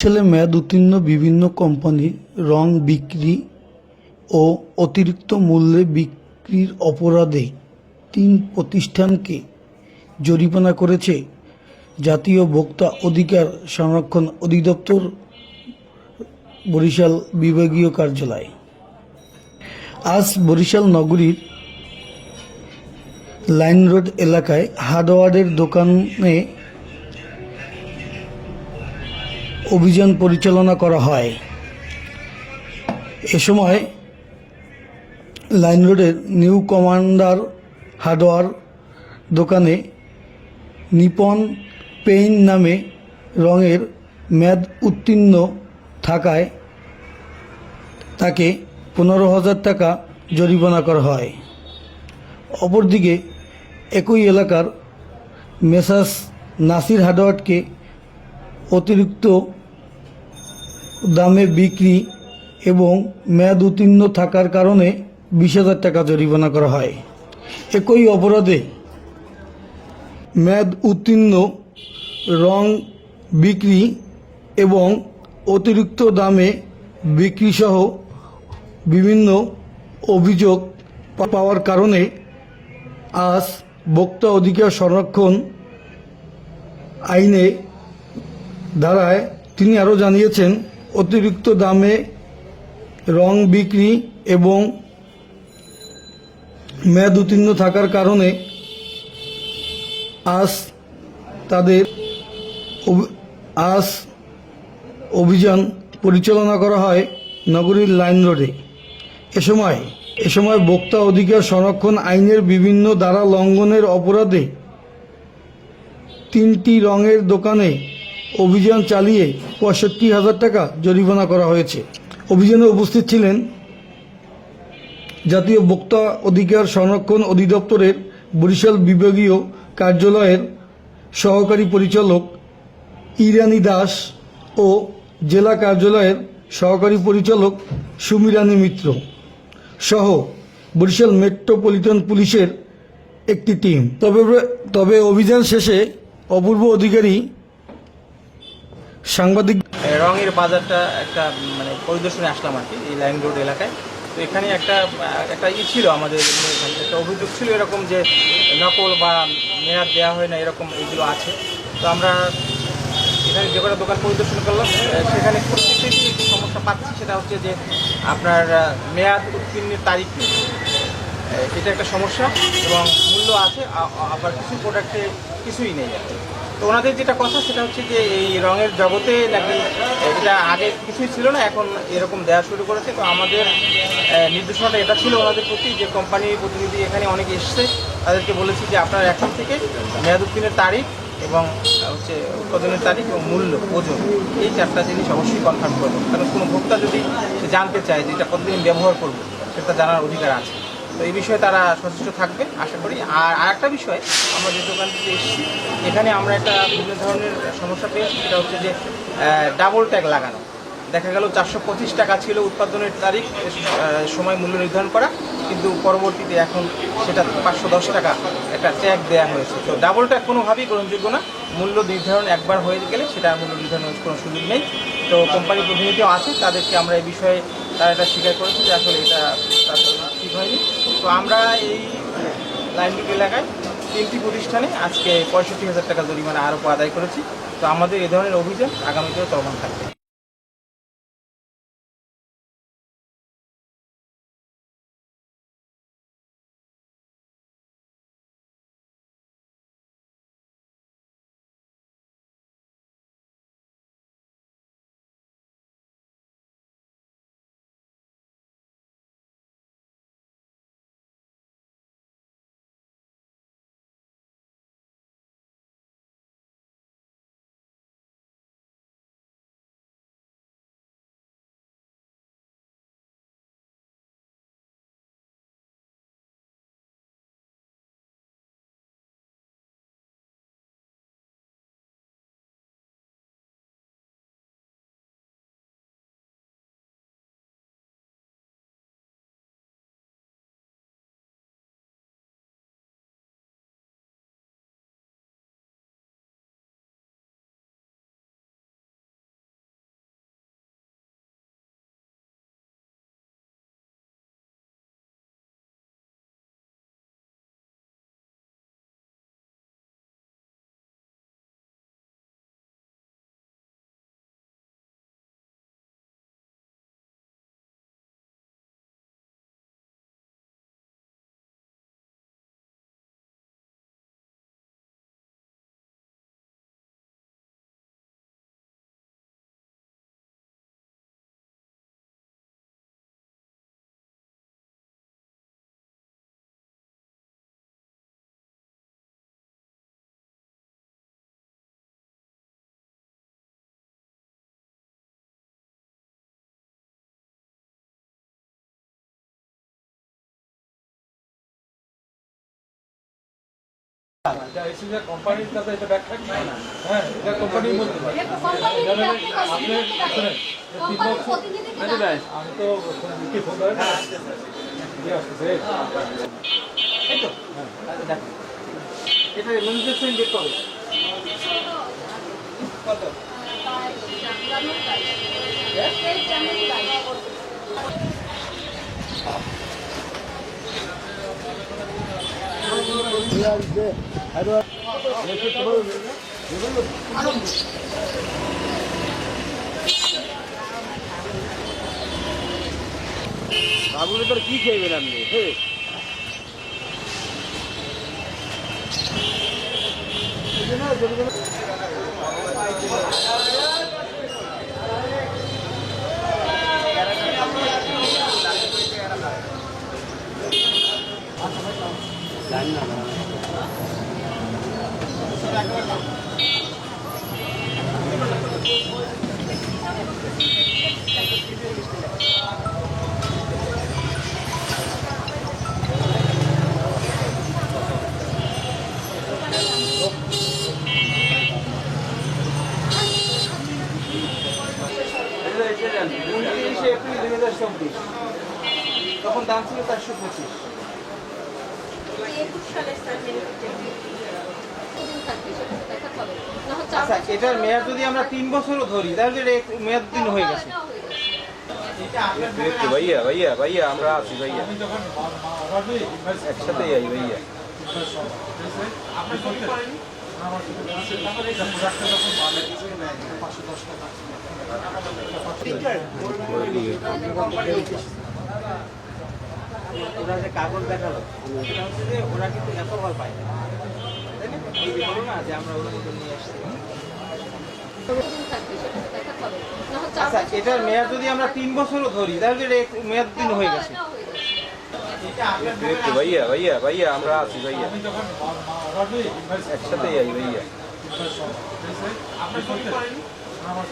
বরিশালে মেয়াদ উত্তীর্ণ বিভিন্ন কোম্পানির রং বিক্রি ও অতিরিক্ত মূল্যে বিক্রির অপরাধে ৩ প্রতিষ্ঠানকে জরিমানা করেছে জাতীয় ভোক্তা অধিকার সংরক্ষণ অধিদপ্তর বরিশাল বিভাগীয় কার্যালয়। আজ বরিশাল নগরীর লাইন রোড এলাকায় হার্ডওয়্যারের দোকানে অভিযান পরিচালনা করা হয়। এ সময় লাইন রোডের নিউ কমান্ডার হার্ডওয়্যার দোকানে নিপন পেইন্ট নামে রঙের মেয়াদ উত্তীর্ণ থাকায় তাকে ১৫,০০০ টাকা জরিমানা করা হয়। অপরদিকে একই এলাকার মেসার্স নাসির হার্ডওয়্যারকে অতিরিক্ত দামে বিক্রি এবং মেয়াদ উত্তীর্ণ থাকার কারণে ২০,০০০ টাকা জরিমানা করা হয়। একই অপরাধে মেয়াদ উত্তীর্ণ রং বিক্রি এবং অতিরিক্ত দামে বিক্রিসহ বিভিন্ন অভিযোগ পাওয়ার কারণে আজ ভোক্তা অধিকার সংরক্ষণ আইনে ধারায় তিনি আরও জানিয়েছেন, অতিরিক্ত দামে রং বিক্রি এবং মেয়াদ উত্তীর্ণ থাকার কারণে আজ অভিযান পরিচালনা করা হয় নগরীর লাইন রোডে। এ সময় ভোক্তা অধিকার সংরক্ষণ আইনের বিভিন্ন ধারা লঙ্ঘনের অপরাধে ৩টি রঙের দোকানে অভিযান চালিয়ে ৬৫,০০০ টাকা জরিমানা করা হয়েছে। অভিযানে উপস্থিত ছিলেন জাতীয় ভোক্তা অধিকার সংরক্ষণ অধিদপ্তরের বরিশাল বিভাগীয় কার্যালয়ের সহকারী পরিচালক ইরানী দাস ও জেলা কার্যালয়ের সহকারী পরিচালক সুমিরানী মিত্র সহ বরিশাল মেট্রোপলিটন পুলিশের একটি টিম। তবে অভিযান শেষে অপূর্ব অধিকারী সাংবাদিক রঙের বাজারটা একটা পরিদর্শনে আসলাম আর কি, এই লাইন রোড এলাকায়। তো এখানে একটা ছিল, আমাদের একটা অভিযোগ ছিল এরকম যে নকল বা মেয়াদ দেওয়া হয় না এরকম এইগুলো আছে। তো আমরা এখানে যে কটা দোকান পরিদর্শন করলাম সেখানে প্রত্যেকটি সমস্যা পাচ্ছি, সেটা হচ্ছে যে আপনার মেয়াদ উত্তীর্ণের তারিখ নেই, এটা একটা সমস্যা, এবং মূল্য আছে আবার কিছু প্রোডাক্টে কিছুই নেই আর কি। তো ওনাদের যেটা কথা সেটা হচ্ছে যে এই রঙের জগতে নাকি এটা আগে কিছুই ছিল না, এখন এরকম দেওয়া শুরু করেছে। তো আমাদের নির্দেশনাটা এটা ছিল ওনাদের প্রতি, যে কোম্পানির প্রতিনিধি এখানে অনেকে এসছে, তাদেরকে বলেছি যে আপনার এখন থেকে মেয়াদ উত্তীর্ণের তারিখ এবং হচ্ছে উৎপাদনের তারিখ এবং মূল্য, ওজন, এই 4টা জিনিস অবশ্যই কনফার্ম করবেন। কারণ কোনো ভোক্তা যদি সে জানতে চায় যে এটা কতদিন ব্যবহার করবো, সেটা জানার অধিকার আছে। তো এই বিষয়ে তারা সচেষ্ট থাকবে আশা করি। আর আরেকটা বিষয়, আমরা যে দোকান থেকে এসেছি এখানে আমরা একটা বিভিন্ন ধরনের সমস্যা পেয়েছি, সেটা হচ্ছে যে ডাবল ট্যাগ লাগানো। দেখা গেল 425 টাকা ছিল উৎপাদনের তারিখ, সময় মূল্য নির্ধারণ করা, কিন্তু পরবর্তীতে এখন সেটা 510 টাকা একটা ট্যাগ দেওয়া হয়েছে। তো ডাবল ট্যাগ কোনোভাবেই গ্রহণযোগ্য না। মূল্য নির্ধারণ একবার হয়ে গেলে সেটা মূল্য নির্ধারণের কোনো সুযোগ নেই। তো কোম্পানির প্রতিনিধিও আছে, তাদেরকে আমরা এই বিষয়ে তারা এটা স্বীকার করেছে যে আসলে এটা ঠিক হয়নি। তো আমরা এই লাইন রোড এলাকায় 3টি প্রতিষ্ঠানে আজকে ৬৫,০০০ টাকা জরিমানা আরোপ আদায় করেছি। তো আমাদের এ ধরনের অভিযান আগামীতেও চলমান থাকবে। কোম্পানির কাছে এটা ব্যাখ্যা কি? হ্যাঁ, এটা কোম্পানির বলতে পারে। আমি তো কি ফোন করে না। দিয়ে আসতেছে। এই তো দেখো এটা ম্যানুফ্যাকচারিং ডেট কবে কত বাবুলে তোর কি খেয়েবেন আপনি? উনত্রিশে এপ্রিল 2024 তখন দাম ছিল 425। আচ্ছা এটার মেয়াদ যদি আমরা 3 বছরও ধরি তাহলে এটা মেয়াদ দিন হয়ে গেছে। ভাইয়া ভাইয়া ভাইয়া আমরা আছি ভাইয়া, একসাথেই আই ভাইয়া। আপনি কপি করেন ওরা যে কাগজ দেখালো সেটা হচ্ছে যে ওরা কিন্তু এত ভয় পায় না, তাই না? এই যে বলো না যে আমরা ওরা মতো নিয়ে আসছি। আচ্ছা এটার মেয়াদ যদি আমরা 3 বছরও ধরি তাহলে এটা মেয়াদ দিন হয়ে গেছে। ভাইয়া ভাইয়া ভাইয়া আমরা আছি ভাইয়া, একসাথেই আই ভাইয়া। আপনি কপি করেন আমার